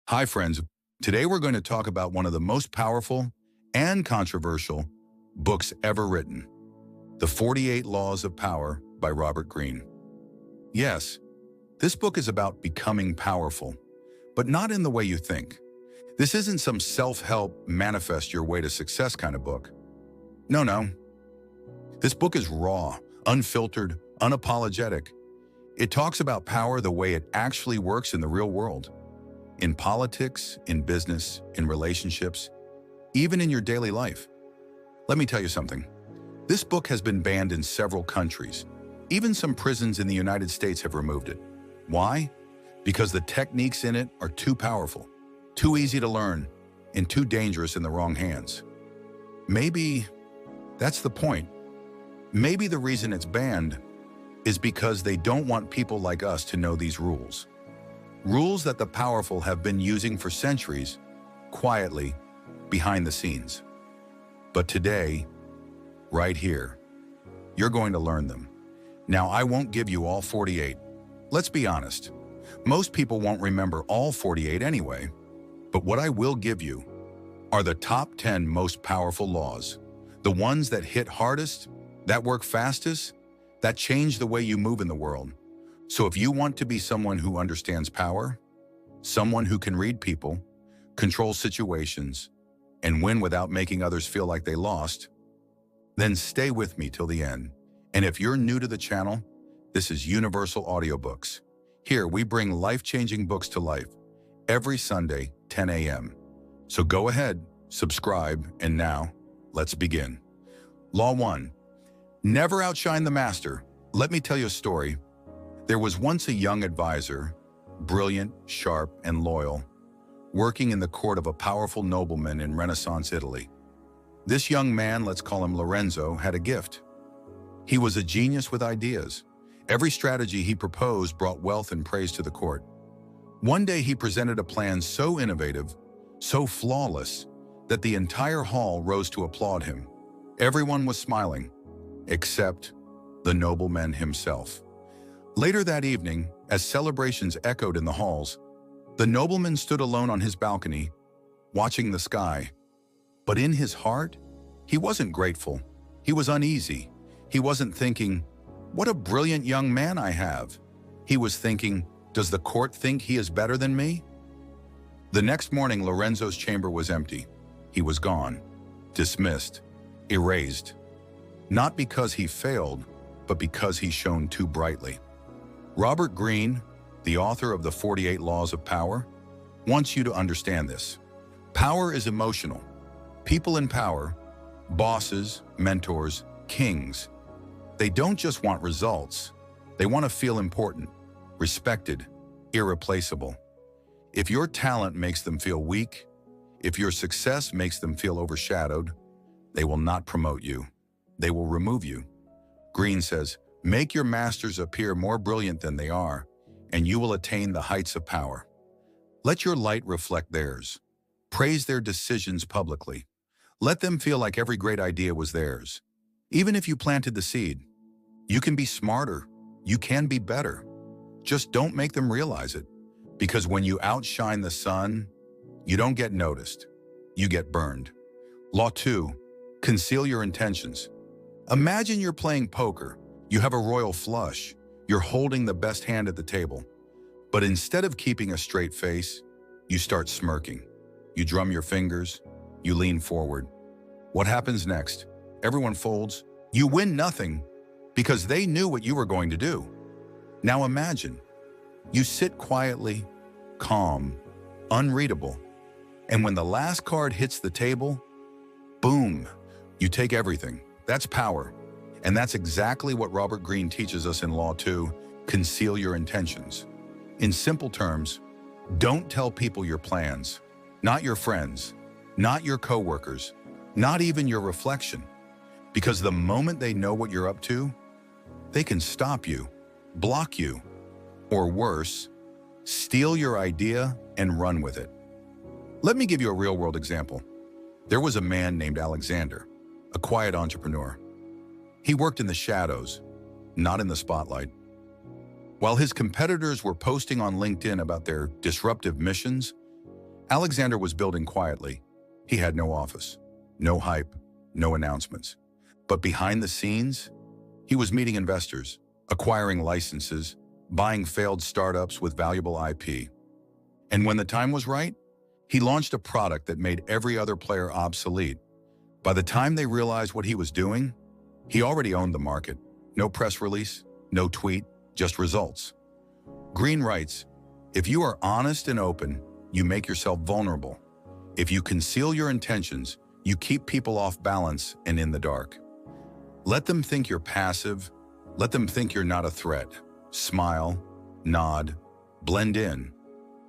Hi, friends. Today we're going to talk about one of the most powerful and controversial books ever written, The 48 Laws of Power by Robert Greene. Yes, this book is about becoming powerful, but not in the way you think. This isn't some self-help, manifest your way to success kind of book. No. This book is raw, unfiltered, unapologetic. It talks about power the way it actually works in the real world. In politics, in business, in relationships, even in your daily life. Let me tell you something. This book has been banned in several countries. Even some prisons in the United States have removed it. Why? Because the techniques in it are too powerful, too easy to learn, and too dangerous in the wrong hands. Maybe that's the point. Maybe the reason it's banned is because they don't want people like us to know these rules. Rules that the powerful have been using for centuries, quietly, behind the scenes. But today, right here, you're going to learn them. Now, I won't give you all 48. Let's be honest. Most people won't remember all 48 anyway. But what I will give you are the top 10 most powerful laws. The ones that hit hardest, that work fastest, that change the way you move in the world. So if you want to be someone who understands power, someone who can read people, control situations, and win without making others feel like they lost, then stay with me till the end. And if you're new to the channel, this is Universal Audiobooks. Here, we bring life-changing books to life every Sunday, 10 a.m. So go ahead, subscribe, and now, let's begin. Law 1. Never outshine the master. Let me tell you a story. There was once a young advisor, brilliant, sharp, and loyal, working in the court of a powerful nobleman in Renaissance Italy. This young man, let's call him Lorenzo, had a gift. He was a genius with ideas. Every strategy he proposed brought wealth and praise to the court. One day he presented a plan so innovative, so flawless, that the entire hall rose to applaud him. Everyone was smiling, except the nobleman himself. Later that evening, as celebrations echoed in the halls, the nobleman stood alone on his balcony, watching the sky. But in his heart, he wasn't grateful. He was uneasy. He wasn't thinking, "What a brilliant young man I have." He was thinking, "Does the court think he is better than me?" The next morning, Lorenzo's chamber was empty. He was gone, dismissed, erased. Not because he failed, but because he shone too brightly. Robert Greene, the author of The 48 Laws of Power, wants you to understand this. Power is emotional. People in power, bosses, mentors, kings, they don't just want results. They want to feel important, respected, irreplaceable. If your talent makes them feel weak, if your success makes them feel overshadowed, they will not promote you. They will remove you. Greene says, "Make your masters appear more brilliant than they are, and you will attain the heights of power. Let your light reflect theirs. Praise their decisions publicly. Let them feel like every great idea was theirs. Even if you planted the seed, you can be smarter. You can be better. Just don't make them realize it. Because when you outshine the sun, you don't get noticed. You get burned." Law 2. Conceal your intentions. Imagine you're playing poker. You have a royal flush. You're holding the best hand at the table. But instead of keeping a straight face, you start smirking. You drum your fingers. You lean forward. What happens next? Everyone folds. You win nothing because they knew what you were going to do. Now imagine, you sit quietly, calm, unreadable, and when the last card hits the table, boom, you take everything. That's power. And that's exactly what Robert Greene teaches us in Law 2, conceal your intentions. In simple terms, don't tell people your plans, not your friends, not your coworkers, not even your reflection. Because the moment they know what you're up to, they can stop you, block you, or worse, steal your idea and run with it. Let me give you a real-world example. There was a man named Alexander, a quiet entrepreneur. He worked in the shadows, not in the spotlight. While his competitors were posting on LinkedIn about their disruptive missions, Alexander was building quietly. He had no office, no hype, no announcements. But behind the scenes, he was meeting investors, acquiring licenses, buying failed startups with valuable IP. And when the time was right, he launched a product that made every other player obsolete. By the time they realized what he was doing, he already owned the market. No press release, no tweet, just results. Greene writes, "If you are honest and open, you make yourself vulnerable. If you conceal your intentions, you keep people off balance and in the dark. Let them think you're passive. Let them think you're not a threat. Smile, nod, blend in.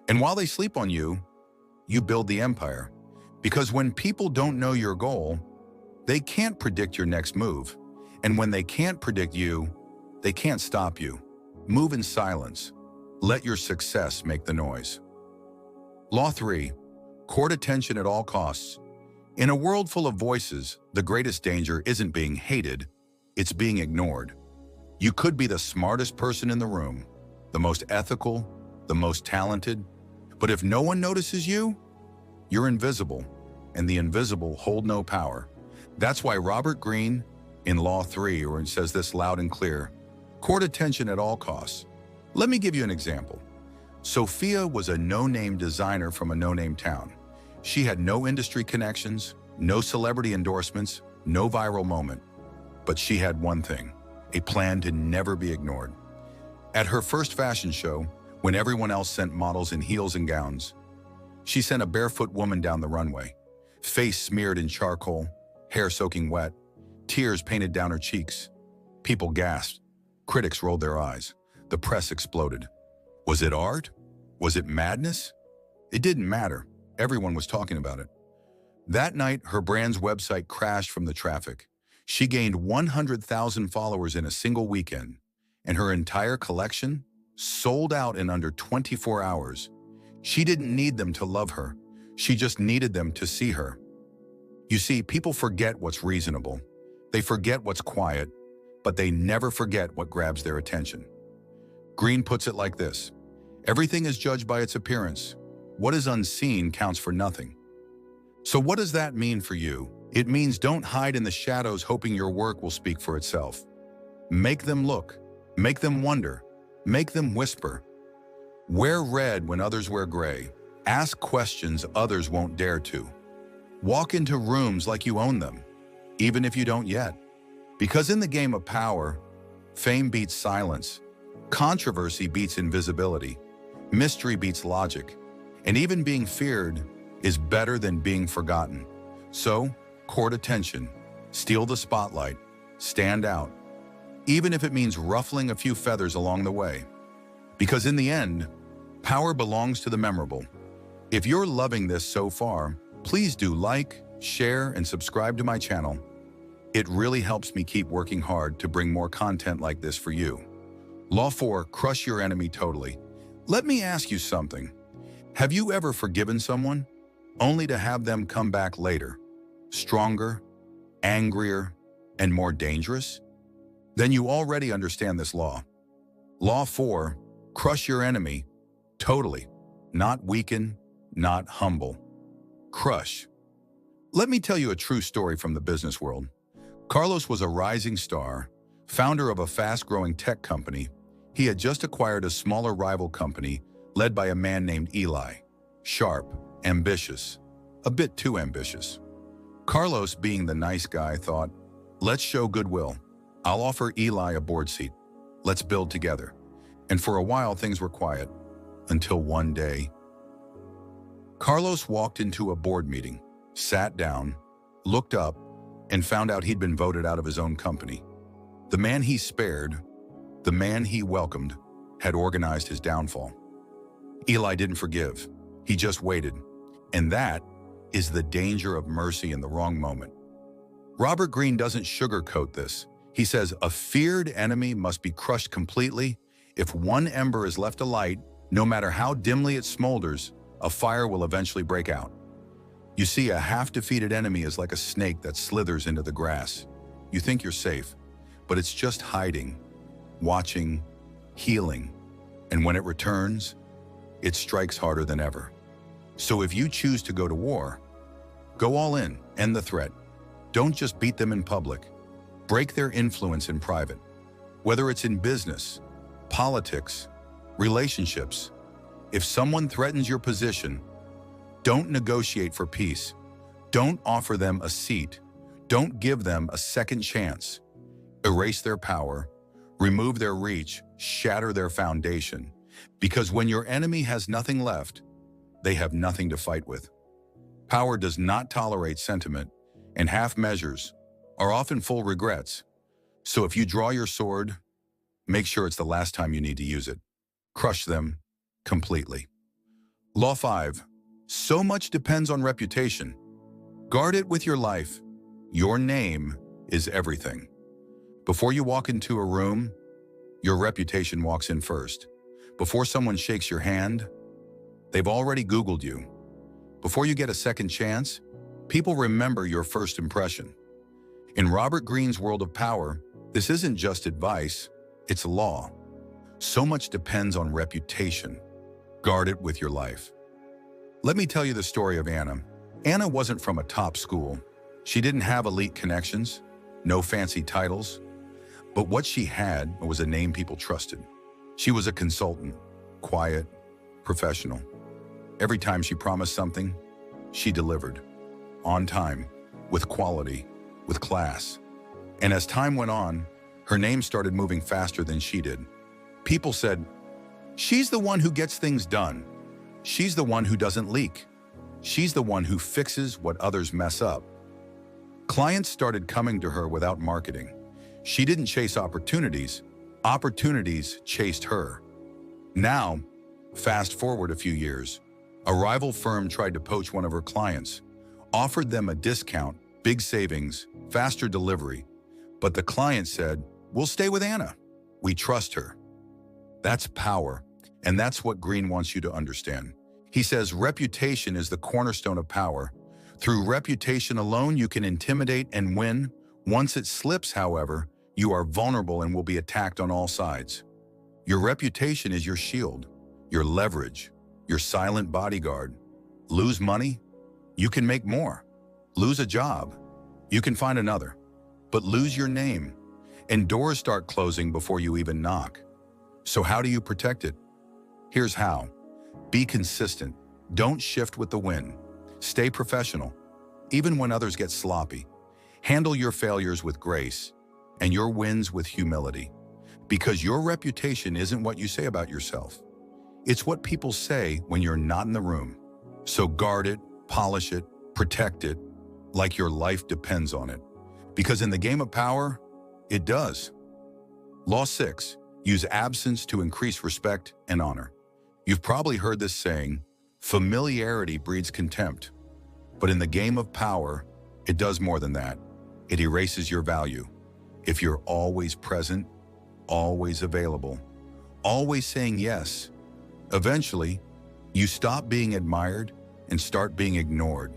And while they sleep on you, you build the empire. Because when people don't know your goal, they can't predict your next move. And when they can't predict you, they can't stop you. Move in silence. Let your success make the noise." Law 3. Court attention at all costs. In a world full of voices, the greatest danger isn't being hated, it's being ignored. You could be the smartest person in the room, the most ethical, the most talented, but if no one notices you, you're invisible, and the invisible hold no power. That's why Robert Greene, in Law 3, says this loud and clear: court attention at all costs. Let me give you an example. Sophia was a no-name designer from a no-name town. She had no industry connections, no celebrity endorsements, no viral moment. But she had one thing: a plan to never be ignored. At her first fashion show, when everyone else sent models in heels and gowns, she sent a barefoot woman down the runway, face smeared in charcoal, hair soaking wet, tears painted down her cheeks. People gasped. Critics rolled their eyes. The press exploded. Was it art? Was it madness? It didn't matter. Everyone was talking about it. That night, her brand's website crashed from the traffic. She gained 100,000 followers in a single weekend, and her entire collection sold out in under 24 hours. She didn't need them to love her. She just needed them to see her. You see, people forget what's reasonable. They forget what's quiet, but they never forget what grabs their attention. Greene puts it like this: everything is judged by its appearance. What is unseen counts for nothing. So what does that mean for you? It means don't hide in the shadows hoping your work will speak for itself. Make them look. Make them wonder. Make them whisper. Wear red when others wear gray. Ask questions others won't dare to. Walk into rooms like you own them, even if you don't yet. Because in the game of power, fame beats silence, controversy beats invisibility, mystery beats logic, and even being feared is better than being forgotten. So, court attention, steal the spotlight, stand out, even if it means ruffling a few feathers along the way. Because in the end, power belongs to the memorable. If you're loving this so far, please do like, share, and subscribe to my channel. It really helps me keep working hard to bring more content like this for you. Law 4, crush your enemy totally. Let me ask you something. Have you ever forgiven someone, only to have them come back later, stronger, angrier, and more dangerous? Then you already understand this law. Law 4, crush your enemy totally. Not weaken, not humble. Crush. Let me tell you a true story from the business world. Carlos was a rising star, founder of a fast-growing tech company. He had just acquired a smaller rival company led by a man named Eli. Sharp, ambitious, a bit too ambitious. Carlos, being the nice guy, thought, let's show goodwill. I'll offer Eli a board seat. Let's build together. And for a while, things were quiet. Until one day, Carlos walked into a board meeting, sat down, looked up, and found out he'd been voted out of his own company. The man he spared, the man he welcomed, had organized his downfall. Eli didn't forgive. He just waited. And that is the danger of mercy in the wrong moment. Robert Greene doesn't sugarcoat this. He says a feared enemy must be crushed completely. If one ember is left alight, no matter how dimly it smolders, a fire will eventually break out. You see, a half-defeated enemy is like a snake that slithers into the grass. You think you're safe, but it's just hiding, watching, healing. And when it returns, it strikes harder than ever. So if you choose to go to war, go all in, end the threat. Don't just beat them in public. Break their influence in private. Whether it's in business, politics, relationships, if someone threatens your position, don't negotiate for peace. Don't offer them a seat. Don't give them a second chance. Erase their power, remove their reach, shatter their foundation. Because when your enemy has nothing left, they have nothing to fight with. Power does not tolerate sentiment, and half measures are often full regrets. So if you draw your sword, make sure it's the last time you need to use it. Crush them completely. Law 5. So much depends on reputation. Guard it with your life. Your name is everything. Before you walk into a room, your reputation walks in first. Before someone shakes your hand, they've already Googled you. Before you get a second chance, people remember your first impression. In Robert Greene's world of power, this isn't just advice, it's law. So much depends on reputation. Guard it with your life. Let me tell you the story of Anna. Anna wasn't from a top school. She didn't have elite connections, no fancy titles. But what she had was a name people trusted. She was a consultant, quiet, professional. Every time she promised something, she delivered. On time, with quality, with class. And as time went on, her name started moving faster than she did. People said, "She's the one who gets things done. She's the one who doesn't leak. She's the one who fixes what others mess up." Clients started coming to her without marketing. She didn't chase opportunities. Opportunities chased her. Now, fast forward a few years, a rival firm tried to poach one of her clients, offered them a discount, big savings, faster delivery. But the client said, "We'll stay with Anna. We trust her." That's power, and that's what Greene wants you to understand. He says reputation is the cornerstone of power. Through reputation alone, you can intimidate and win. Once it slips, however, you are vulnerable and will be attacked on all sides. Your reputation is your shield, your leverage, your silent bodyguard. Lose money? You can make more. Lose a job? You can find another. But lose your name, and doors start closing before you even knock. So how do you protect it? Here's how. Be consistent. Don't shift with the wind. Stay professional, even when others get sloppy. Handle your failures with grace and your wins with humility. Because your reputation isn't what you say about yourself. It's what people say when you're not in the room. So guard it, polish it, protect it, like your life depends on it. Because in the game of power, it does. Law 6. Use absence to increase respect and honor. You've probably heard this saying, familiarity breeds contempt. But in the game of power, it does more than that. It erases your value. If you're always present, always available, always saying yes, eventually, you stop being admired and start being ignored.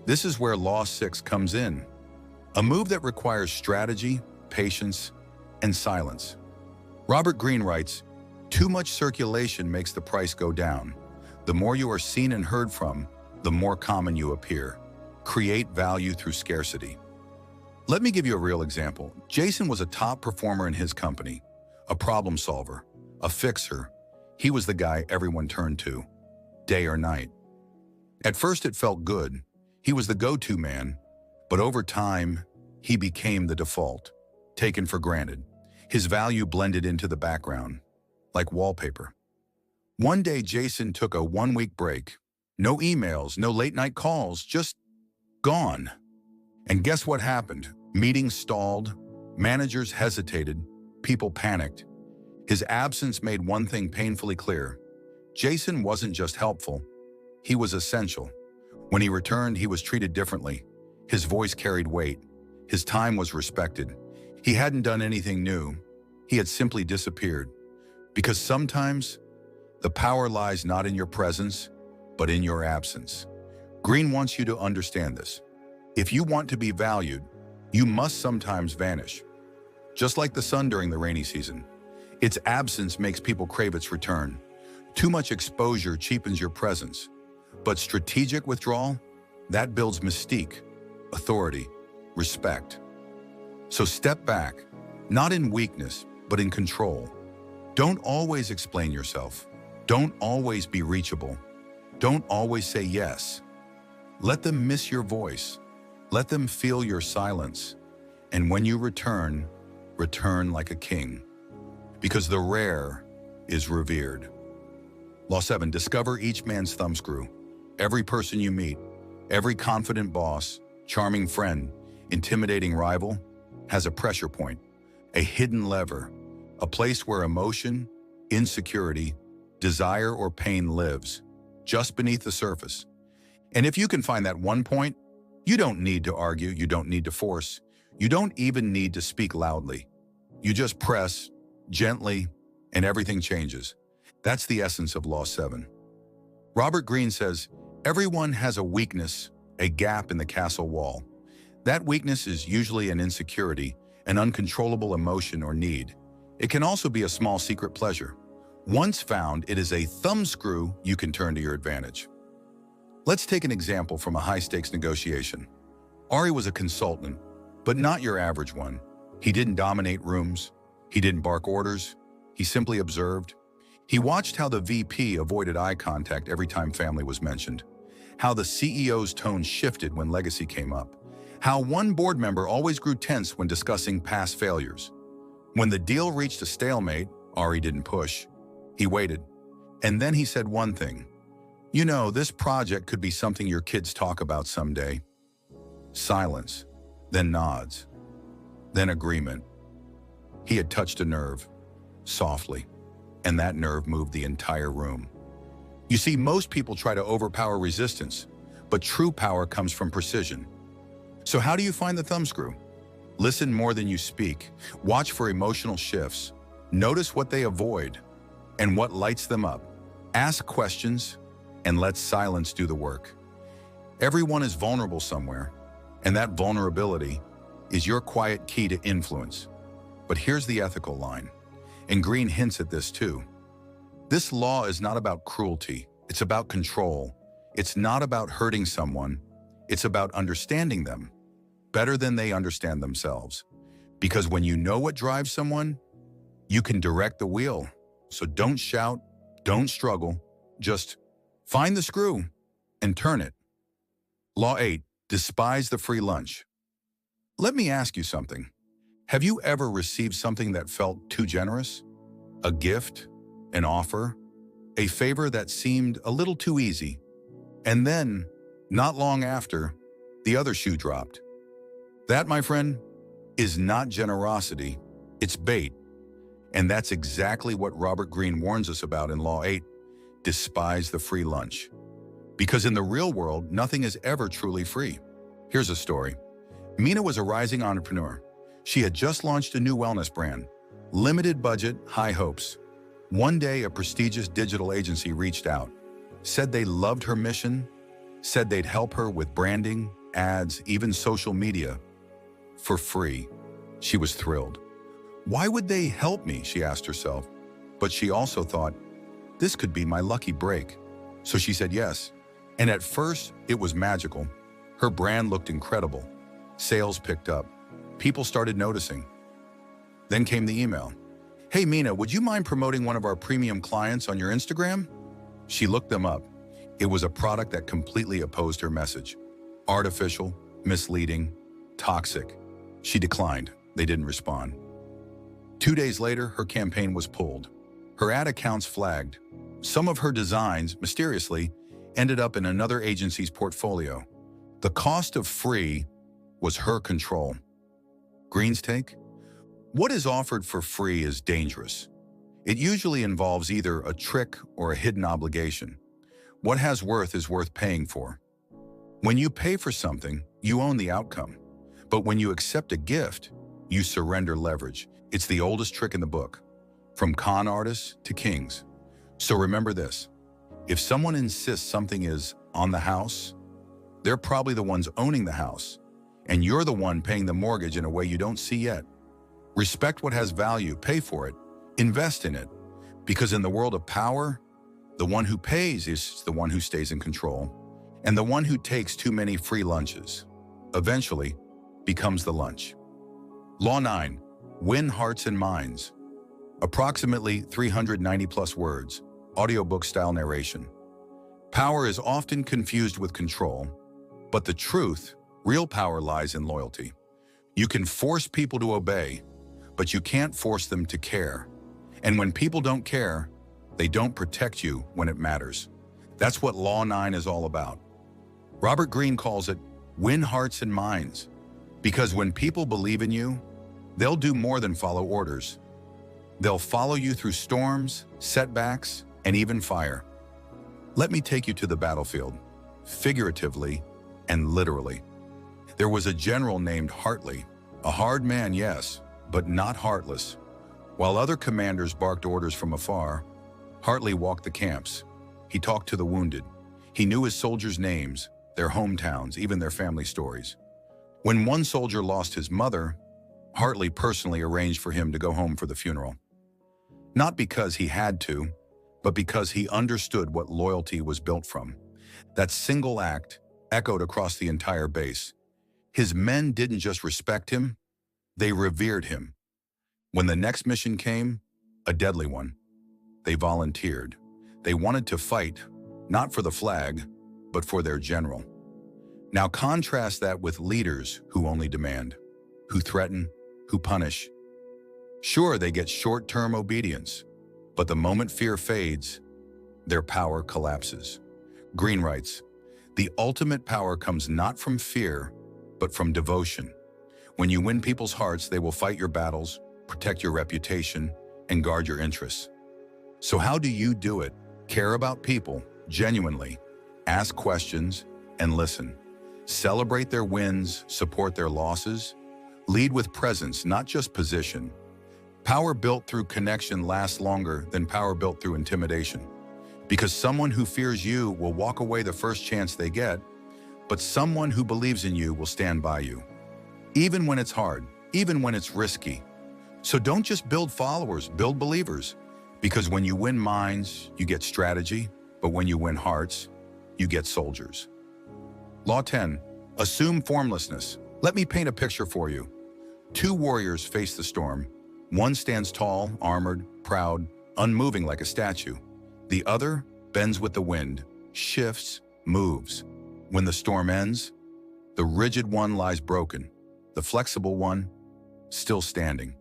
This is where Law 6 comes in. A move that requires strategy, patience, and silence. Robert Greene writes, "Too much circulation makes the price go down. The more you are seen and heard from, the more common you appear. Create value through scarcity." Let me give you a real example. Jason was a top performer in his company, a problem solver, a fixer. He was the guy everyone turned to, day or night. At first it felt good. He was the go-to man, but over time, he became the default, taken for granted. His value blended into the background, like wallpaper. One day, Jason took a one-week break. No emails, no late-night calls, just gone. And guess what happened? Meetings stalled, managers hesitated, people panicked. His absence made one thing painfully clear. Jason wasn't just helpful, he was essential. When he returned, he was treated differently. His voice carried weight. His time was respected. He hadn't done anything new. He had simply disappeared. Because sometimes, the power lies not in your presence, but in your absence. Greene wants you to understand this. If you want to be valued, you must sometimes vanish. Just like the sun during the rainy season, its absence makes people crave its return. Too much exposure cheapens your presence. But strategic withdrawal, that builds mystique, authority, respect. So step back, not in weakness, but in control. Don't always explain yourself. Don't always be reachable. Don't always say yes. Let them miss your voice. Let them feel your silence. And when you return, return like a king. Because the rare is revered. Law 7, discover each man's thumbscrew. Every person you meet, every confident boss, charming friend, intimidating rival, has a pressure point, a hidden lever, a place where emotion, insecurity, desire, or pain lives, just beneath the surface. And if you can find that one point, you don't need to argue, you don't need to force, you don't even need to speak loudly. You just press, gently, and everything changes. That's the essence of Law 7. Robert Greene says, everyone has a weakness, a gap in the castle wall. That weakness is usually an insecurity, an uncontrollable emotion or need. It can also be a small secret pleasure. Once found, it is a thumbscrew you can turn to your advantage. Let's take an example from a high-stakes negotiation. Ari was a consultant, but not your average one. He didn't dominate rooms. He didn't bark orders. He simply observed. He watched how the VP avoided eye contact every time family was mentioned, how the CEO's tone shifted when legacy came up, how one board member always grew tense when discussing past failures. When the deal reached a stalemate, Ari didn't push. He waited. And then he said one thing. You know, this project could be something your kids talk about someday. Silence, then nods, then agreement. He had touched a nerve, softly, and that nerve moved the entire room. You see, most people try to overpower resistance, but true power comes from precision. So how do you find the thumbscrew? Listen more than you speak. Watch for emotional shifts. Notice what they avoid and what lights them up. Ask questions and let silence do the work. Everyone is vulnerable somewhere, and that vulnerability is your quiet key to influence. But here's the ethical line, and Greene hints at this too. This law is not about cruelty. It's about control. It's not about hurting someone. It's about understanding them better than they understand themselves. Because when you know what drives someone, you can direct the wheel. So don't shout, don't struggle, just find the screw and turn it. Law 8, despise the free lunch. Let me ask you something. Have you ever received something that felt too generous? A gift, an offer, a favor that seemed a little too easy. And then, not long after, the other shoe dropped. That, my friend, is not generosity, it's bait. And that's exactly what Robert Greene warns us about in Law 8, despise the free lunch. Because in the real world, nothing is ever truly free. Here's a story. Mina was a rising entrepreneur. She had just launched a new wellness brand. Limited budget, high hopes. One day, a prestigious digital agency reached out, said they loved her mission, said they'd help her with branding, ads, even social media, for free. She was thrilled. Why would they help me, she asked herself. But she also thought, this could be my lucky break. So she said yes. And at first, it was magical. Her brand looked incredible. Sales picked up. People started noticing. Then came the email. Hey Mina, would you mind promoting one of our premium clients on your Instagram? She looked them up. It was a product that completely opposed her message. Artificial, misleading, toxic. She declined. They didn't respond. 2 days later, her campaign was pulled. Her ad accounts flagged. Some of her designs, mysteriously, ended up in another agency's portfolio. The cost of free was her control. Greene's take? What is offered for free is dangerous. It usually involves either a trick or a hidden obligation. What has worth is worth paying for. When you pay for something, you own the outcome. But when you accept a gift, you surrender leverage. It's the oldest trick in the book, from con artists to kings. So remember this, if someone insists something is on the house, they're probably the ones owning the house, and you're the one paying the mortgage in a way you don't see yet. Respect what has value, pay for it, invest in it, because in the world of power, The one who pays is the one who stays in control, and the one who takes too many free lunches eventually becomes the lunch. Law 9. Win hearts and minds. Approximately 390 plus words, audiobook style narration. Power is often confused with control, but the truth, real power lies in loyalty. You can force people to obey, but you can't force them to care. And when people don't care, they don't protect you when it matters. That's what Law 9 is all about. Robert Greene calls it win hearts and minds, because when people believe in you, they'll do more than follow orders. They'll follow you through storms, setbacks, and even fire. Let me take you to the battlefield, figuratively and literally. There was a general named Hartley, a hard man, yes, but not heartless. While other commanders barked orders from afar, Hartley walked the camps. He talked to the wounded. He knew his soldiers' names, their hometowns, even their family stories. When one soldier lost his mother, Hartley personally arranged for him to go home for the funeral. Not because he had to, but because he understood what loyalty was built from. That single act echoed across the entire base. His men didn't just respect him, they revered him. When the next mission came, a deadly one, they volunteered. They wanted to fight, not for the flag, but for their general. Now contrast that with leaders who only demand, who threaten, who punish. Sure, they get short-term obedience, but the moment fear fades, their power collapses. Greene writes, the ultimate power comes not from fear, but from devotion. When you win people's hearts, they will fight your battles, protect your reputation, and guard your interests. So how do you do it? Care about people, genuinely. Ask questions and listen. Celebrate their wins, support their losses. Lead with presence, not just position. Power built through connection lasts longer than power built through intimidation. Because someone who fears you will walk away the first chance they get, but someone who believes in you will stand by you. Even when it's hard, even when it's risky. So don't just build followers, build believers. Because when you win minds, you get strategy, but when you win hearts, you get soldiers. Law 10. Assume formlessness. Let me paint a picture for you. Two warriors face the storm. One stands tall, armored, proud, unmoving like a statue. The other bends with the wind, shifts, moves. When the storm ends, the rigid one lies broken, the flexible one still standing.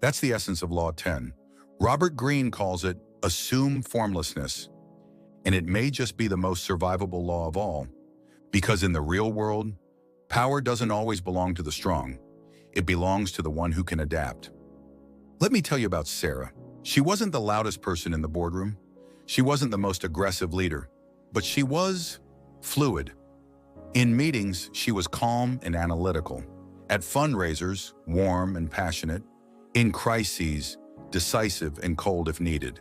That's the essence of Law 10. Robert Greene calls it assume formlessness, and it may just be the most survivable law of all, because in the real world, power doesn't always belong to the strong. It belongs to the one who can adapt. Let me tell you about Sarah. She wasn't the loudest person in the boardroom. She wasn't the most aggressive leader, but she was fluid. In meetings, she was calm and analytical. At fundraisers, warm and passionate. In crises, decisive and cold if needed.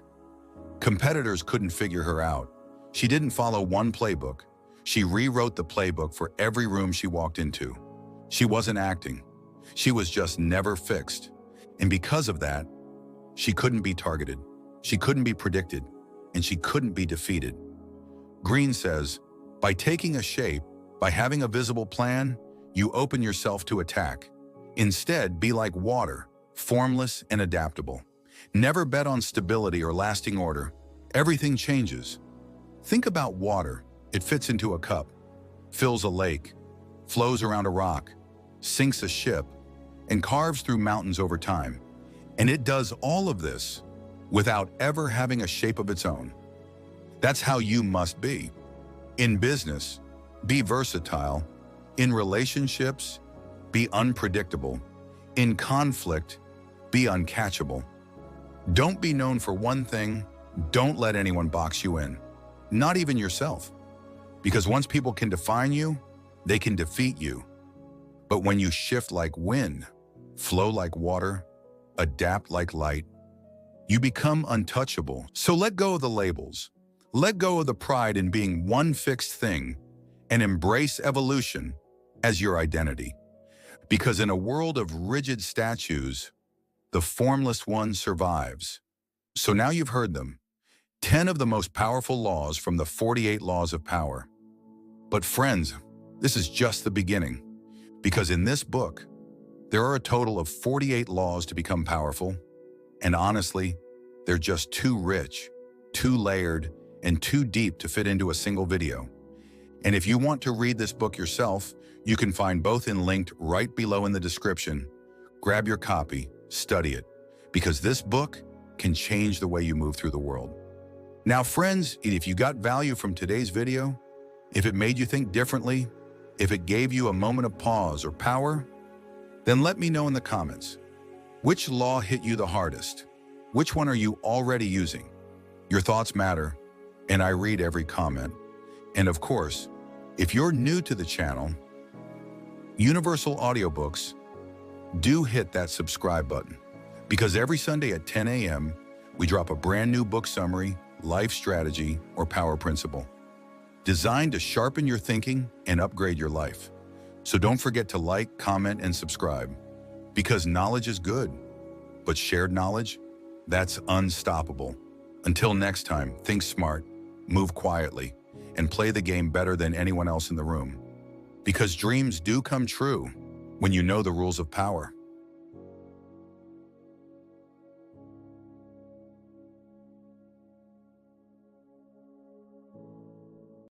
Competitors couldn't figure her out. She didn't follow one playbook. She rewrote the playbook for every room she walked into. She wasn't acting. She was just never fixed. And because of that, she couldn't be targeted, she couldn't be predicted, and she couldn't be defeated. Greene says, by taking a shape, by having a visible plan, you open yourself to attack. Instead, be like water, formless and adaptable. Never bet on stability or lasting order. Everything changes. Think about water. It fits into a cup, fills a lake, flows around a rock, sinks a ship, and carves through mountains over time. And it does all of this without ever having a shape of its own. That's how you must be. In business, be versatile. In relationships, be unpredictable. In conflict, be uncatchable. Don't be known for one thing. Don't let anyone box you in, not even yourself. Because once people can define you, they can defeat you. But when you shift like wind, flow like water, adapt like light, you become untouchable. So let go of the labels. Let go of the pride in being one fixed thing and embrace evolution as your identity. Because in a world of rigid statues, the formless one survives. So now you've heard them. 10 of the most powerful laws from the 48 laws of power. But friends, this is just the beginning, because in this book, there are a total of 48 laws to become powerful, and honestly, they're just too rich, too layered, and too deep to fit into a single video. And if you want to read this book yourself, you can find both linked right below in the description. Grab your copy, study it, because this book can change the way you move through the world. Now friends, if you got value from today's video, if it made you think differently, if it gave you a moment of pause or power, then let me know in the comments. Which law hit you the hardest? Which one are you already using? Your thoughts matter, and I read every comment. And of course, if you're new to the channel, Universal Audiobooks, do hit that subscribe button, because every Sunday at 10 a.m., we drop a brand new book summary, life strategy, or power principle, designed to sharpen your thinking and upgrade your life. So don't forget to like, comment, and subscribe, because knowledge is good, but shared knowledge, that's unstoppable. Until next time, think smart, move quietly, and play the game better than anyone else in the room. Because dreams do come true when you know the rules of power.